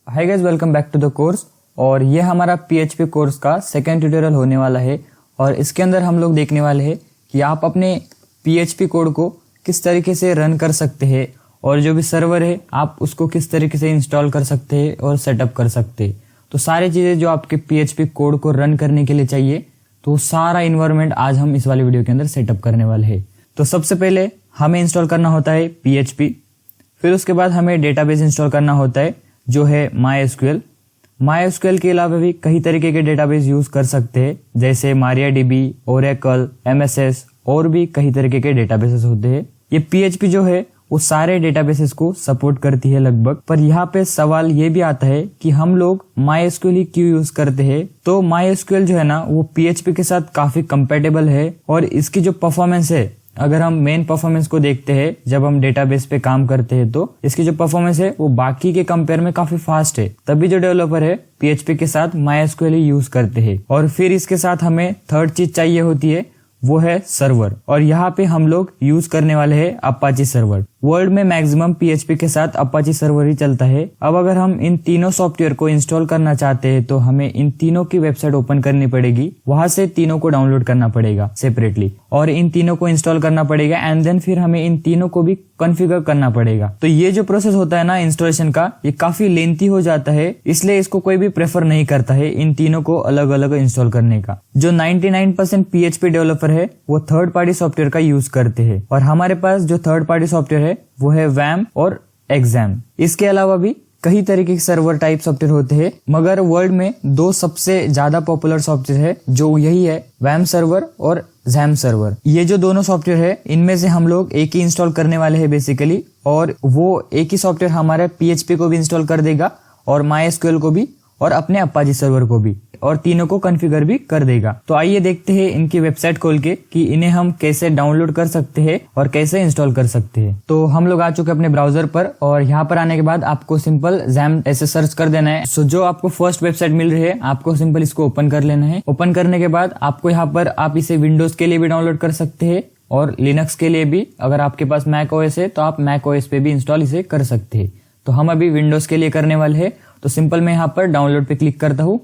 Hi guys, welcome back to the course. और ये हमारा PHP कोर्स का सेकंड ट्यूटोरियल होने वाला है और इसके अंदर हम लोग देखने वाले हैं कि आप अपने PHP कोड को किस तरीके से रन कर सकते हैं और जो भी सर्वर है आप उसको किस तरीके से इंस्टॉल कर सकते हैं और सेटअप कर सकते हैं। तो सारी चीज़ें जो आपके PHP कोड को रन करने के लिए चाहिए, तो सारा इन्वायरमेंट आज हम इस वाले वीडियो के अंदर सेटअप करने वाले हैं। तो सबसे पहले हमें इंस्टॉल करना होता है PHP, फिर उसके बाद हमें डेटाबेस इंस्टॉल करना होता है जो है MySQL के अलावा भी कई तरीके के डेटाबेस यूज कर सकते हैं, जैसे MariaDB, Oracle, MSS और भी कई तरीके के डेटाबेसेस होते हैं। ये PHP जो है वो सारे डेटाबेसेस को सपोर्ट करती है लगभग। पर यहाँ पे सवाल ये भी आता है कि हम लोग MySQL ही क्यों यूज करते हैं। तो MySQL जो है ना वो PHP के साथ काफी कंपेटेबल है और इसकी जो परफॉर्मेंस है, अगर हम मेन परफॉर्मेंस को देखते हैं जब हम डेटाबेस पे काम करते हैं, तो इसकी जो परफॉर्मेंस है वो बाकी के कंपेयर में काफी फास्ट है। तभी जो डेवलपर है PHP के साथ MySQL ही यूज करते हैं। और फिर इसके साथ हमें थर्ड चीज चाहिए होती है, वो है सर्वर। और यहाँ पे हम लोग यूज करने वाले हैं अपाची सर्वर। वर्ल्ड में मैक्सिमम PHP के साथ अपाची सर्वर ही चलता है। अब अगर हम इन तीनों सॉफ्टवेयर को इंस्टॉल करना चाहते हैं तो हमें इन तीनों की वेबसाइट ओपन करनी पड़ेगी, वहां से तीनों को डाउनलोड करना पड़ेगा सेपरेटली और इन तीनों को इंस्टॉल करना पड़ेगा एंड देन फिर हमें इन तीनों को भी कॉन्फ़िगर करना पड़ेगा। तो ये जो प्रोसेस होता है ना इंस्टॉलेशन का, ये काफी लेंथी हो जाता है, इसलिए इसको कोई भी प्रेफर नहीं करता है इन तीनों को अलग अलग इंस्टॉल करने का। जो 99% PHP डेवलपर है वो थर्ड पार्टी सॉफ्टवेयर का यूज करते हैं और हमारे पास जो थर्ड पार्टी सॉफ्टवेयर है वो है WAM और Exam। इसके अलावा भी कई तरीके के सर्वर टाइप सॉफ्टवेयर होते हैं, मगर वर्ल्ड में दो सबसे ज्यादा पॉपुलर सॉफ्टवेयर है जो यही है WAM सर्वर और XAMPP सर्वर। ये जो दोनों सॉफ्टवेयर है इनमें से हम लोग एक ही इंस्टॉल करने वाले हैं बेसिकली, और वो एक ही सॉफ्टवेयर हमारे PHP को भी इंस्टॉल कर देगा और MySQL को भी और अपने अपाची सर्वर को भी, और तीनों को कॉन्फ़िगर भी कर देगा। तो आइए देखते हैं इनकी वेबसाइट खोल के कि इन्हें हम कैसे डाउनलोड कर सकते हैं और कैसे इंस्टॉल कर सकते हैं। तो हम लोग आ चुके अपने ब्राउजर पर और यहाँ पर आने के बाद आपको सिंपल XAMPP ऐसे सर्च कर देना है। सो जो आपको फर्स्ट वेबसाइट मिल रही है आपको सिंपल इसको ओपन कर लेना है। ओपन करने के बाद आपको यहाँ पर आप इसे विंडोज के लिए भी डाउनलोड कर सकते हैं और लिनक्स के लिए भी। अगर आपके पास मैक OS है तो आप मैक OS पे भी इंस्टॉल इसे कर सकते हैं। तो हम अभी विंडोज के लिए करने वाले हैं, तो सिंपल मैं यहाँ पर डाउनलोड पे क्लिक करता हूँ।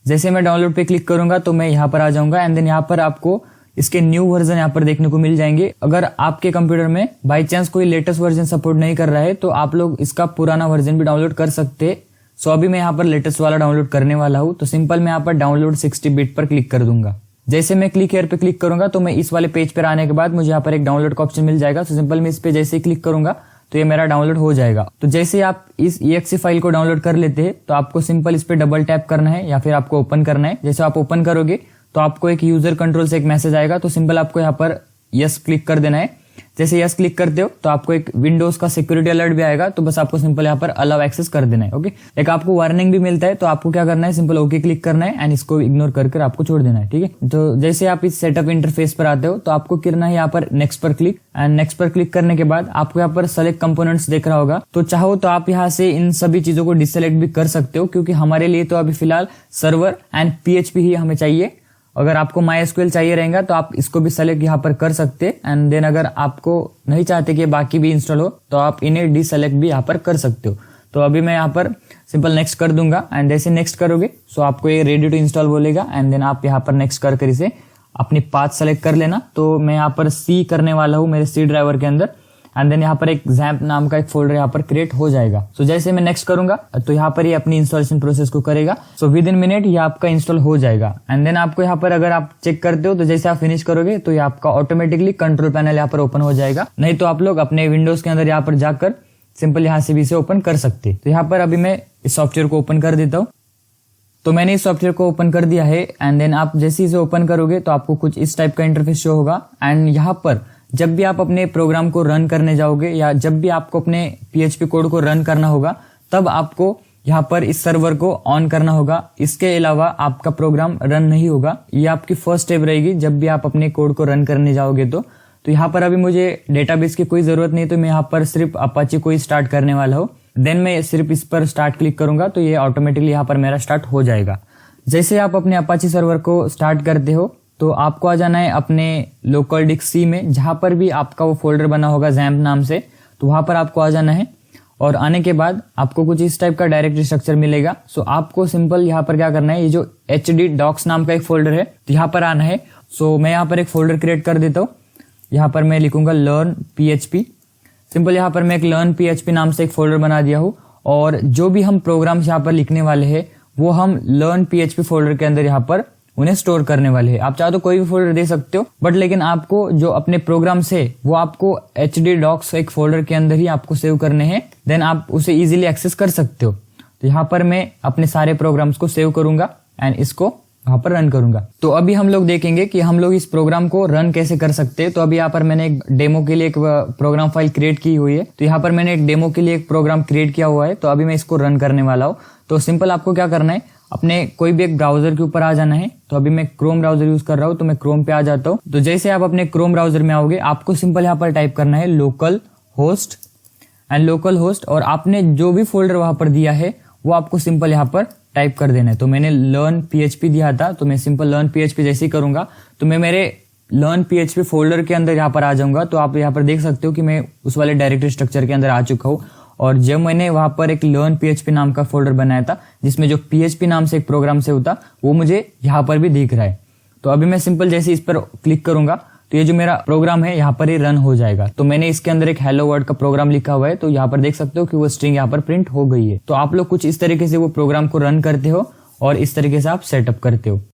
जैसे मैं डाउनलोड पे क्लिक करूंगा तो मैं यहाँ पर आ जाऊंगा एंड देन यहाँ पर आपको इसके न्यू वर्जन यहाँ पर देखने को मिल जाएंगे। अगर आपके कंप्यूटर में बाय चांस कोई लेटेस्ट वर्जन सपोर्ट नहीं कर रहा है तो आप लोग इसका पुराना वर्जन भी डाउनलोड कर सकते हैं। सो अभी मैं यहाँ पर लेटेस्ट वाला डाउनलोड करने वाला हूँ, तो सिंपल मैं यहाँ पर डाउनलोड 60 बिट पर क्लिक कर दूंगा। जैसे मैं क्लिक हियर पे क्लिक करूंगा तो मैं इस वाले पेज पर आने के बाद मुझे यहाँ पर एक डाउनलोड का ऑप्शन मिल जाएगा। तो सिंपल मैं इस पे जैसे ही क्लिक करूंगा तो ये मेरा डाउनलोड हो जाएगा। तो जैसे आप इस exe फाइल को डाउनलोड कर लेते हैं तो आपको सिंपल इस पे डबल टैप करना है या फिर आपको ओपन करना है। जैसे आप ओपन करोगे तो आपको एक यूजर कंट्रोल से एक मैसेज आएगा, तो सिंपल आपको यहाँ पर यस क्लिक कर देना है। जैसे यस क्लिक करते हो तो आपको एक विंडोज का सिक्योरिटी अलर्ट भी आएगा, तो बस आपको सिंपल यहाँ पर अलाउ एक्सेस कर देना है। ओके, एक आपको वार्निंग भी मिलता है, तो आपको क्या करना है, सिंपल ओके क्लिक करना है एंड इसको इग्नोर कर आपको छोड़ देना है। ठीक है, तो जैसे आप इस सेटअप इंटरफेस पर आते हो तो आपको करना है यहाँ पर नेक्स्ट पर क्लिक एंड नेक्स्ट पर क्लिक करने के बाद आपको यहाँ पर सेलेक्ट कंपोनेंट्स दिख रहा होगा। तो चाहो तो आप यहाँ से इन सभी चीजों को डिसेलेक्ट भी कर सकते हो, क्योंकि हमारे लिए तो अभी फिलहाल सर्वर एंड PHP ही हमें चाहिए। अगर आपको MySQL चाहिए रहेगा तो आप इसको भी सेलेक्ट यहाँ पर कर सकते हैं एंड देन अगर आपको नहीं चाहते कि बाकी भी इंस्टॉल हो तो आप इन्हें डिसेलेक्ट भी यहाँ पर कर सकते हो। तो अभी मैं यहाँ पर सिंपल नेक्स्ट कर दूंगा एंड जैसे नेक्स्ट करोगे सो आपको ये रेडी टू इंस्टॉल बोलेगा एंड देन आप यहाँ पर नेक्स्ट कर इसे अपनी पाथ सेलेक्ट कर लेना। तो मैं यहाँ पर C करने वाला हूँ मेरे C ड्राइवर के अंदर एंड देन यहाँ पर एक XAMPP नाम का एक फोल्डर यहाँ पर क्रिएट हो जाएगा। सो जैसे मैं नेक्स्ट करूंगा तो यहाँ पर ये अपनी इंस्टॉलेशन प्रोसेस को करेगा। सो विद इन मिनट ये आपका इंस्टॉल हो जाएगा एंड देन आपको यहाँ पर अगर आप चेक करते हो तो जैसे आप फिनिश करोगे तो ये आपका ऑटोमेटिकली कंट्रोल पैनल यहाँ पर ओपन हो जाएगा। नहीं तो आप लोग अपने विंडोज के अंदर यहाँ पर जाकर सिंपल यहाँ से भी इसे ओपन कर सकते। तो यहाँ पर अभी मैं इस सॉफ्टवेयर को ओपन कर देता हूँ। तो मैंने इस सॉफ्टवेयर को ओपन कर दिया है एंड देन आप जैसे इसे ओपन करोगे तो आपको कुछ इस टाइप का इंटरफेस शो होगा एंड यहाँ पर जब भी आप अपने प्रोग्राम को रन करने जाओगे या जब भी आपको अपने PHP कोड को रन करना होगा तब आपको यहाँ पर इस सर्वर को ऑन करना होगा। इसके अलावा आपका प्रोग्राम रन नहीं होगा। ये आपकी फर्स्ट स्टेप रहेगी जब भी आप अपने कोड को रन करने जाओगे। तो यहाँ पर अभी मुझे डेटाबेस की कोई जरूरत नहीं, तो मैं यहाँ पर सिर्फ अपाची को ही स्टार्ट करने वाला हूँ। देन मैं सिर्फ इस पर स्टार्ट क्लिक करूंगा तो ये ऑटोमेटिकली यहाँ पर मेरा स्टार्ट हो जाएगा। जैसे आप अपने अपाची सर्वर को स्टार्ट करते हो तो आपको आ जाना है अपने लोकल डिस्क C में, जहां पर भी आपका वो फोल्डर बना होगा XAMPP नाम से, तो वहां पर आपको आ जाना है और आने के बाद आपको कुछ इस टाइप का डायरेक्टरी स्ट्रक्चर मिलेगा। सो आपको सिंपल यहाँ पर क्या करना है, ये जो HD docs नाम का एक फोल्डर है, तो यहाँ पर आना है। सो मैं यहाँ पर एक फोल्डर क्रिएट कर देता हूँ। यहाँ पर मैं लिखूंगा लर्न PHP। सिंपल यहाँ पर मैं एक लर्न PHP नाम से एक फोल्डर बना दिया हूँ, और जो भी हम प्रोग्राम्स यहाँ पर लिखने वाले हैं वो हम लर्न PHP फोल्डर के अंदर यहाँ पर उन्हें स्टोर करने वाले हैं। आप चाहो तो कोई भी फोल्डर दे सकते हो, बट लेकिन आपको जो अपने प्रोग्राम्स है वो आपको HD docs एक फोल्डर के अंदर ही आपको सेव करने हैं, देन आप उसे इजीली एक्सेस कर सकते हो। तो यहाँ पर मैं अपने सारे प्रोग्राम्स को सेव करूंगा एंड इसको वहां पर रन करूंगा। तो अभी हम लोग देखेंगे कि हम लोग इस प्रोग्राम को रन कैसे कर सकते हैं। तो अभी यहाँ पर मैंने एक डेमो के लिए एक प्रोग्राम फाइल क्रिएट की हुई है। तो यहाँ पर मैंने एक डेमो के लिए एक प्रोग्राम क्रिएट किया हुआ है। तो अभी मैं इसको रन करने वाला हूँ। तो सिंपल आपको क्या करना है, अपने कोई भी एक ब्राउजर के ऊपर आ जाना है। तो अभी मैं क्रोम ब्राउजर यूज कर रहा हूँ, तो मैं क्रोम पे आ जाता हूँ। तो जैसे आप अपने क्रोम ब्राउजर में आओगे, आपको सिंपल यहाँ पर टाइप करना है local host and local host, और आपने जो भी फोल्डर वहां पर दिया है वो आपको सिंपल यहाँ पर टाइप कर देना है। तो मैंने लर्न PHP दिया था, तो मैं सिंपल लर्न PHP जैसे ही करूंगा तो मैं मेरे लर्न PHP फोल्डर के अंदर यहाँ पर आ जाऊंगा। तो आप यहाँ पर देख सकते हो कि मैं उस वाले डायरेक्टरी स्ट्रक्चर के अंदर आ चुका हूँ। और जब मैंने वहां पर एक लर्न PHP नाम का फोल्डर बनाया था, जिसमें जो PHP नाम से एक प्रोग्राम से होता, वो मुझे यहाँ पर भी दिख रहा है। तो अभी मैं सिंपल जैसे इस पर क्लिक करूंगा तो ये जो मेरा प्रोग्राम है यहाँ पर ही रन हो जाएगा। तो मैंने इसके अंदर एक हेलो वर्ल्ड का प्रोग्राम लिखा हुआ है। तो यहाँ पर देख सकते हो कि वो स्ट्रिंग यहाँ पर प्रिंट हो गई है। तो आप लोग कुछ इस तरीके से वो प्रोग्राम को रन करते हो और इस तरीके से आप सेटअप करते हो।